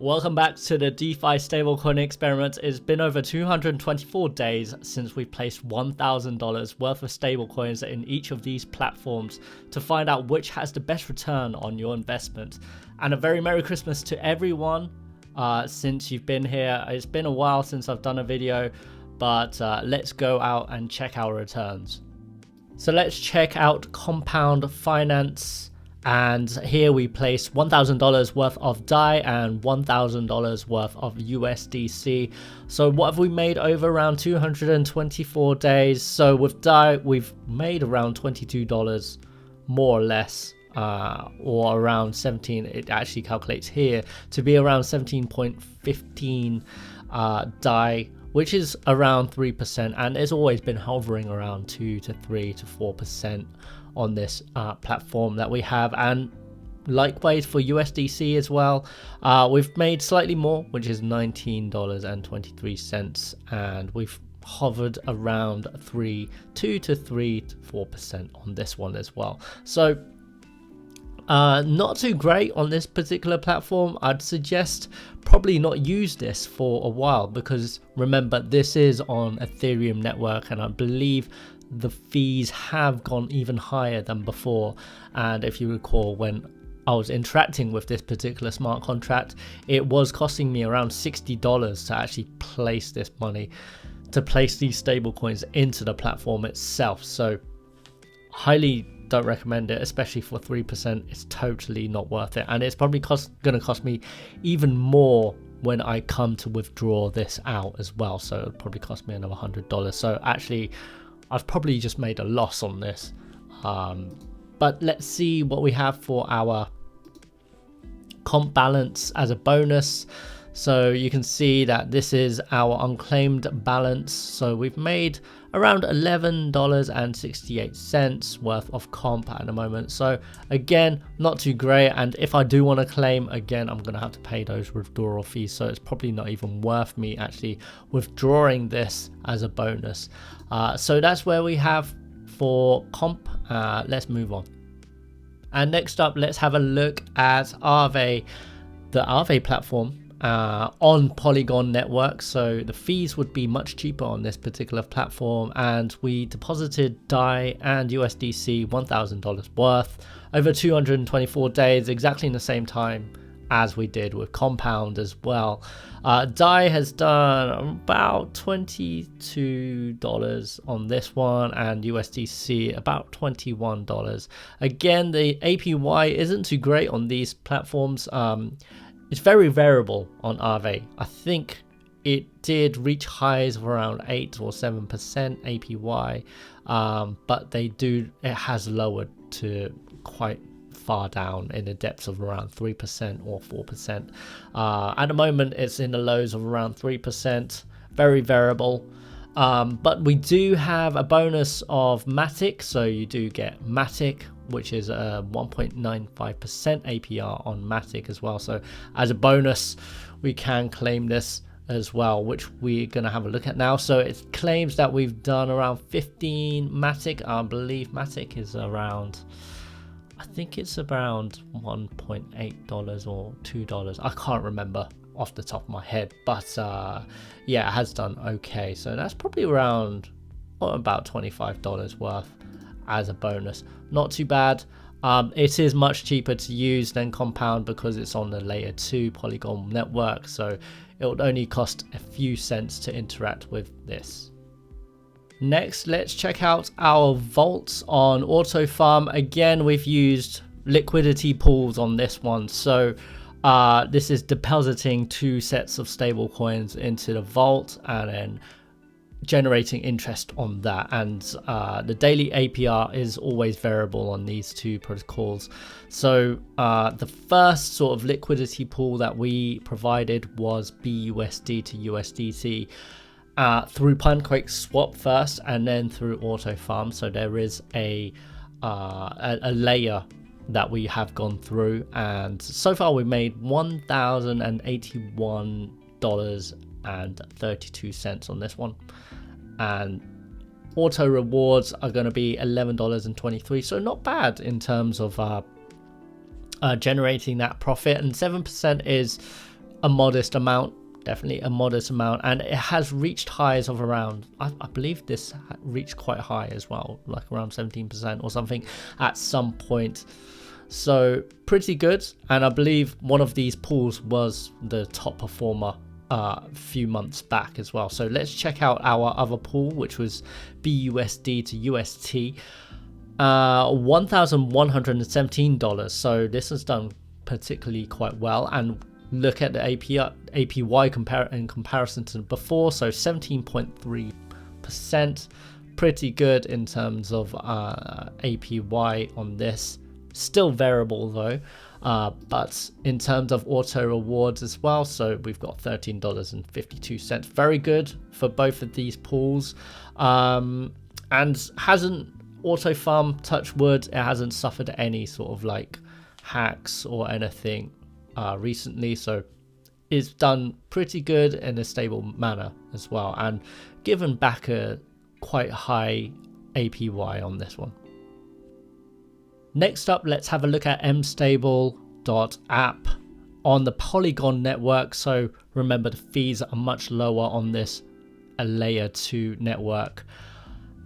Welcome back to the DeFi stablecoin experiment. It's been over 224 days since we placed $1,000 worth of stablecoins in each of these platforms to find out which has the best return on your investment. And a very Merry Christmas to everyone since you've been here. It's been a while since I've done a video, but let's go out and check our returns. So let's check out Compound.finance. And here we placed $1,000 worth of DAI and $1,000 worth of USDC. So what have we made over around 224 days? So with DAI, we've made around $22 more or less, or around 17. It actually calculates here to be around 17.15 DAI, which is around 3%, and it's always been hovering around 2 to 3 to 4% on this platform that we have. And likewise for USDC as well, we've made slightly more, which is $19.23, and we've hovered around 2 to 3 to 4% on this one as well. So not too great on this particular platform. I'd suggest probably not use this for a while, because remember, this is on Ethereum network, and I believe the fees have gone even higher than before. And if you recall, when I was interacting with this particular smart contract, it was costing me around $60 to actually place this money, to place these stablecoins into the platform itself. So highly don't recommend it, especially for 3%. It's totally not worth it, and it's probably going to cost me even more when I come to withdraw this out as well. So it'll probably cost me another $100. So actually I've probably just made a loss on this, but let's see what we have for our comp balance as a bonus. So you can see that this is our unclaimed balance. So we've made around $11.68 worth of comp at the moment. So again, not too great. And if I do want to claim, again, I'm going to have to pay those withdrawal fees. So it's probably not even worth me actually withdrawing this as a bonus. So that's where we have for comp. Let's move on. And next up, let's have a look at Aave, the Aave platform. On Polygon network. So the fees would be much cheaper on this particular platform, and we deposited DAI and USDC $1,000 worth over 224 days, exactly in the same time as we did with Compound as well. DAI has done about $22 on this one, and USDC about $21. Again, the APY isn't too great on these platforms. It's very variable on Aave. I think it did reach highs of around 8 or 7% APY, but it has lowered to quite far down in the depths of around 3% or 4%. At the moment, it's in the lows of around 3%, very variable. But we do have a bonus of Matic, so you do get Matic, which is a 1.95% APR on Matic as well. So as a bonus, we can claim this as well, which we're going to have a look at now. So it claims that we've done around 15 Matic. I believe Matic is around, I think it's around $1.8 or $2. I can't remember off the top of my head, but yeah, it has done okay. So that's probably around about $25 worth as a bonus. Not too bad. It is much cheaper to use than Compound because it's on the layer 2 Polygon network, so it would only cost a few cents to interact with this. Next, let's check out our vaults on Autofarm. Again, we've used liquidity pools on this one. So this is depositing 2 sets of stable coins into the vault and then generating interest on that. And the daily APR is always variable on these 2 protocols. So the first sort of liquidity pool that we provided was BUSD to USDT through Pancake Swap first, and then through Autofarm. So there is a layer that we have gone through, and so far we made $1,081.32 on this one, and auto rewards are going to be $11.23, so not bad in terms of generating that profit, and 7% is a modest amount, definitely a modest amount, and it has reached highs of around, I believe this reached quite high as well, like around 17% or something at some point. So pretty good, and I believe one of these pools was the top performer a few months back as well. So let's check out our other pool, which was BUSD to UST, $1,117. So this has done particularly quite well, and look at the APY in comparison to before, so 17.3%, pretty good in terms of APY on this. Still variable though, but in terms of auto rewards as well, so we've got $13.52, very good for both of these pools, and hasn't Autofarm, touch wood, it hasn't suffered any sort of like hacks or anything recently, so it's done pretty good in a stable manner as well, and given back a quite high APY on this one. Next up, let's have a look at mstable.app on the Polygon network. So remember, the fees are much lower on this layer 2 network,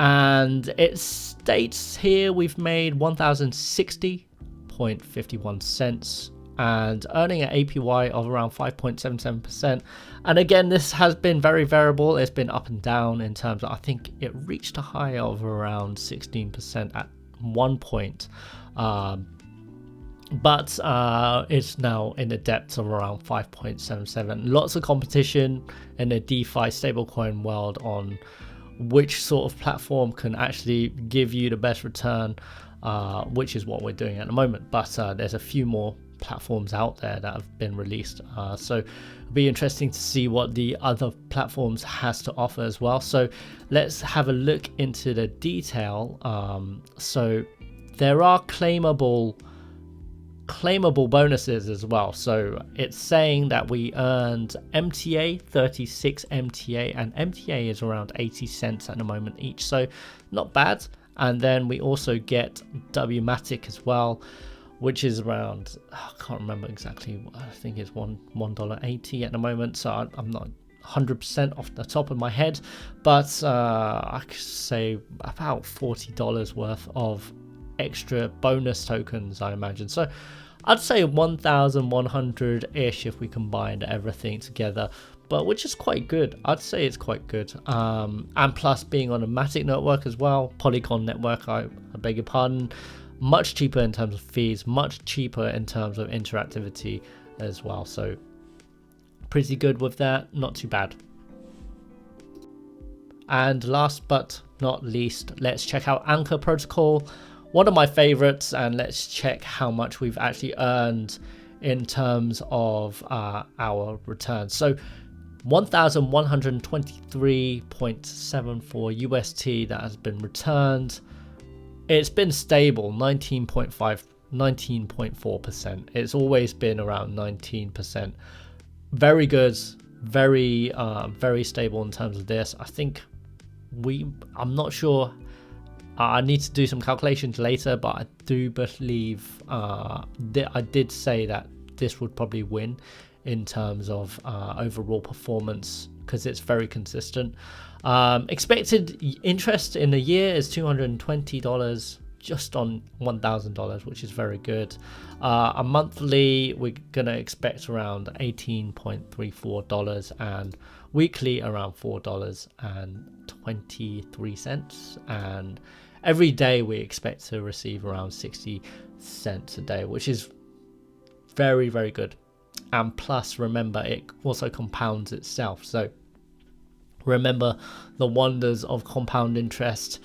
and it states here we've made 1,060.51 cents and earning an APY of around 5.77%. And again, this has been very variable. It's been up and down in terms of, I think it reached a high of around 16% at one point, but it's now in the depths of around 5.77. Lots of competition in the DeFi stablecoin world on which sort of platform can actually give you the best return, which is what we're doing at the moment. But there's a few more platforms out there that have been released, so it'll be interesting to see what the other platforms has to offer as well. So let's have a look into the detail. So there are claimable bonuses as well. So it's saying that we earned MTA, 36 MTA, and MTA is around 80 cents at the moment each, so not bad. And then we also get Matic as well, which is around, I can't remember exactly, I think it's $1.80 at the moment, so I'm not 100% off the top of my head, but I could say about $40 worth of extra bonus tokens, I imagine. So I'd say 1,100-ish if we combined everything together, but which is quite good. I'd say it's quite good. And plus being on a Matic network as well, Polygon network, I beg your pardon, much cheaper in terms of fees, much cheaper in terms of interactivity as well. So pretty good with that, not too bad. And last but not least, let's check out Anchor protocol, one of my favorites, and let's check how much we've actually earned in terms of our returns. So 1,123.74 UST that has been returned. It's been stable, 19.4%. It's always been around 19%. Very good, very stable in terms of this. I think I'm not sure. I need to do some calculations later, but I do believe I did say that this would probably win in terms of overall performance because it's very consistent. Expected interest in a year is $220, just on $1,000, which is very good. A monthly, we're gonna expect around $18.34, and weekly around $4.23, and every day we expect to receive around 60 cents a day, which is very, very good. And plus, remember, it also compounds itself. So remember the wonders of compound interest.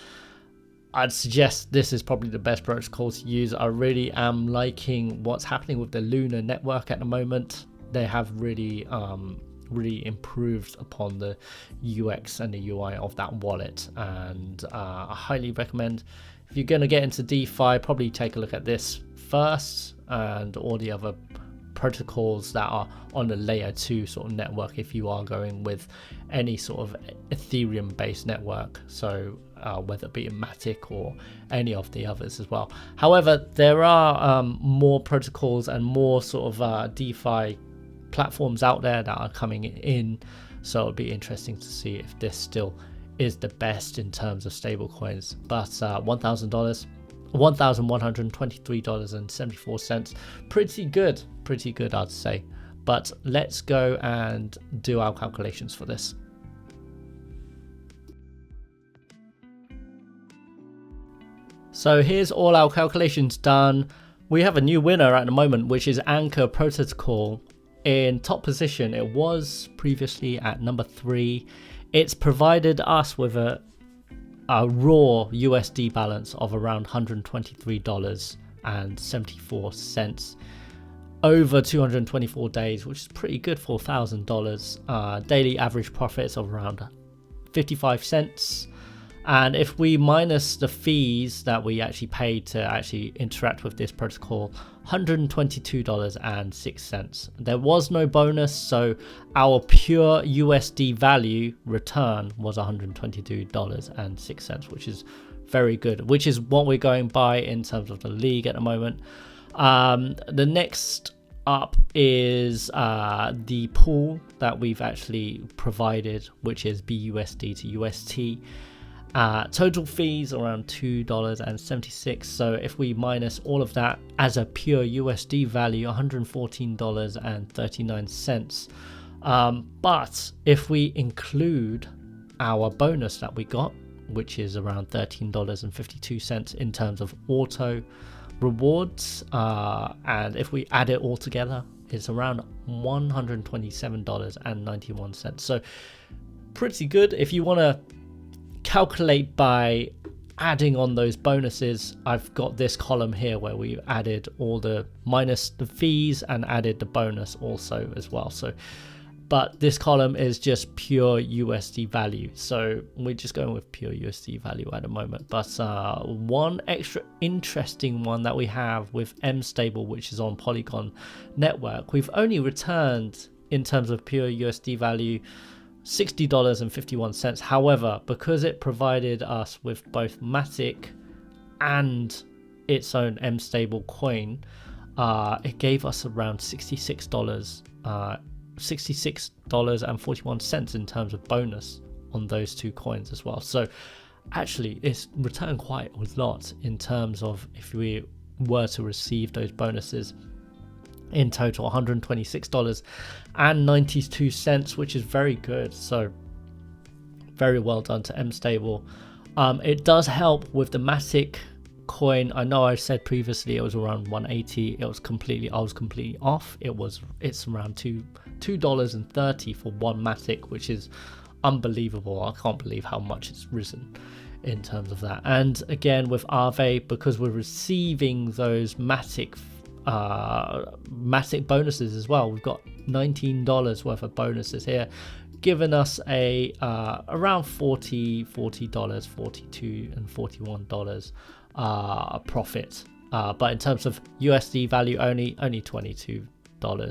I'd suggest this is probably the best protocol to use. I really am liking what's happening with the Luna network at the moment. They have really improved upon the UX and the UI of that wallet, and I highly recommend, if you're going to get into DeFi, probably take a look at this first and all the other protocols that are on the layer 2 sort of network if you are going with any sort of Ethereum based network, so whether it be a Matic or any of the others as well. However, there are more protocols and more sort of DeFi platforms out there that are coming in. So it'll be interesting to see if this still is the best in terms of stable coins. But $1,000, $1,123.74, pretty good I'd say. But let's go and do our calculations for this. So here's all our calculations done. We have a new winner at the moment, which is Anchor Protocol. In top position, it was previously at number 3. It's provided us with a raw USD balance of around $123.74 over 224 days, which is pretty good for $1,000. Daily average profits of around 55 cents. And if we minus the fees that we actually paid to actually interact with this protocol, $122.06. There was no bonus, so our pure USD value return was $122.06, which is very good, which is what we're going by in terms of the league at the moment. The next up is the pool that we've actually provided, which is BUSD to UST. Total fees around $2.76. So if we minus all of that as a pure USD value, $114.39. But if we include our bonus that we got, which is around $13.52 in terms of auto rewards, and if we add it all together, it's around $127.91. So pretty good. If you want to calculate by adding on those bonuses, I've got this column here where we added all the minus the fees and added the bonus also as well. So but this column is just pure USD value, so we're just going with pure USD value at the moment. But one extra interesting one that we have with mstable, which is on Polygon network, we've only returned in terms of pure USD value $60.51. However, because it provided us with both Matic and its own mstable coin, it gave us around $66.41 in terms of bonus on those two coins as well. So actually it's returned quite a lot in terms of if we were to receive those bonuses. In total, $126.92, which is very good. So very well done to mstable. It does help with the Matic coin. I know I said previously it was around 180. I was completely off. It's around $2.30 for one Matic, which is unbelievable. I can't believe how much it's risen in terms of that. And again with Aave, because we're receiving those Matic bonuses as well, we've got $19 worth of bonuses here, giving us a around $40, $42 and $41 profit, but in terms of USD value only $22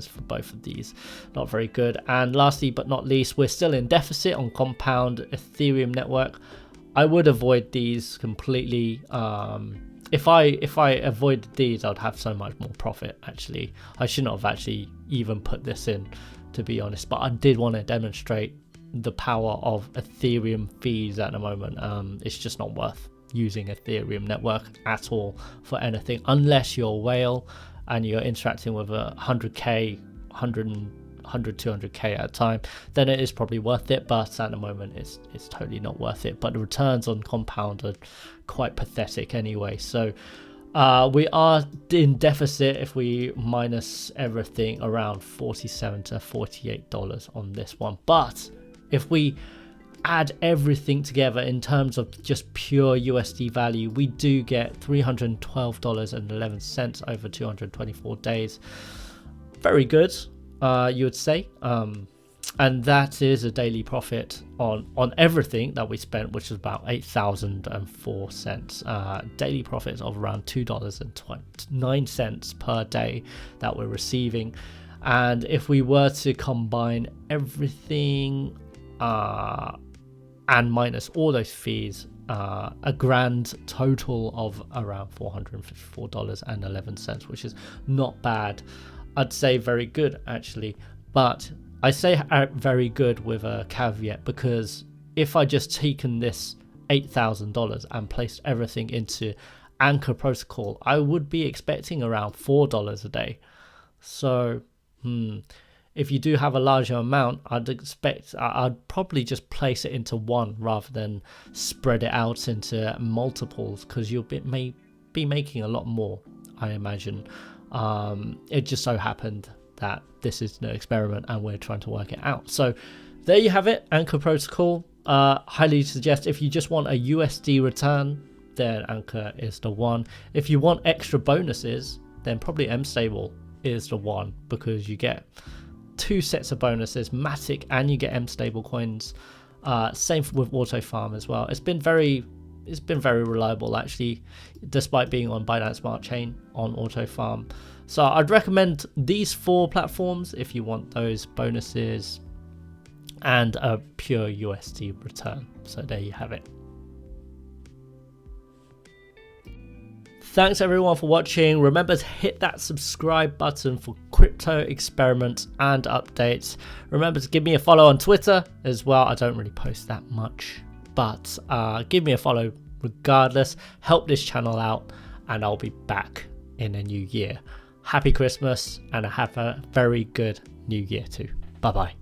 for both of these. Not very good. And lastly but not least, we're still in deficit on Compound Ethereum network. I would avoid these completely. If I avoided these, I'd have so much more profit. Actually, I shouldn't have actually even put this in, to be honest, but I did want to demonstrate the power of Ethereum fees at the moment. It's just not worth using Ethereum network at all for anything, unless you're a whale and you're interacting with 100k 200k at a time, then it is probably worth it. But at the moment it's totally not worth it. But the returns on Compound are quite pathetic anyway. So we are in deficit if we minus everything, around $47 to $48 on this one. But if we add everything together in terms of just pure USD value, we do get $312.11 over 224 days. Very good, you would say. And that is a daily profit on everything that we spent, which is about 8,004 cents. Daily profits of around $2.09 per day that we're receiving. And if we were to combine everything and minus all those fees, a grand total of around $454.11, which is not bad. I'd say very good actually. But I say very good with a caveat, because if I just taken this $8,000 and placed everything into Anchor protocol, I would be expecting around $4 a day. So if you do have a larger amount, I'd probably just place it into one rather than spread it out into multiples, because you'll may be making a lot more, I imagine. It just so happened that this is an experiment and we're trying to work it out. So there you have it, Anchor protocol. Highly suggest, if you just want a USD return, then Anchor is the one. If you want extra bonuses, then probably mstable is the one, because you get 2 sets of bonuses, Matic, and you get mstable coins. Same with Autofarm as well. It's been very reliable, actually, despite being on Binance Smart Chain on Autofarm. So I'd recommend these 4 platforms if you want those bonuses and a pure USD return. So there you have it. Thanks everyone for watching. Remember to hit that subscribe button for crypto experiments and updates. Remember to give me a follow on Twitter as well. I don't really post that much, but give me a follow regardless. Help this channel out, and I'll be back in a new year. Happy Christmas, and have a very good new year too. Bye bye.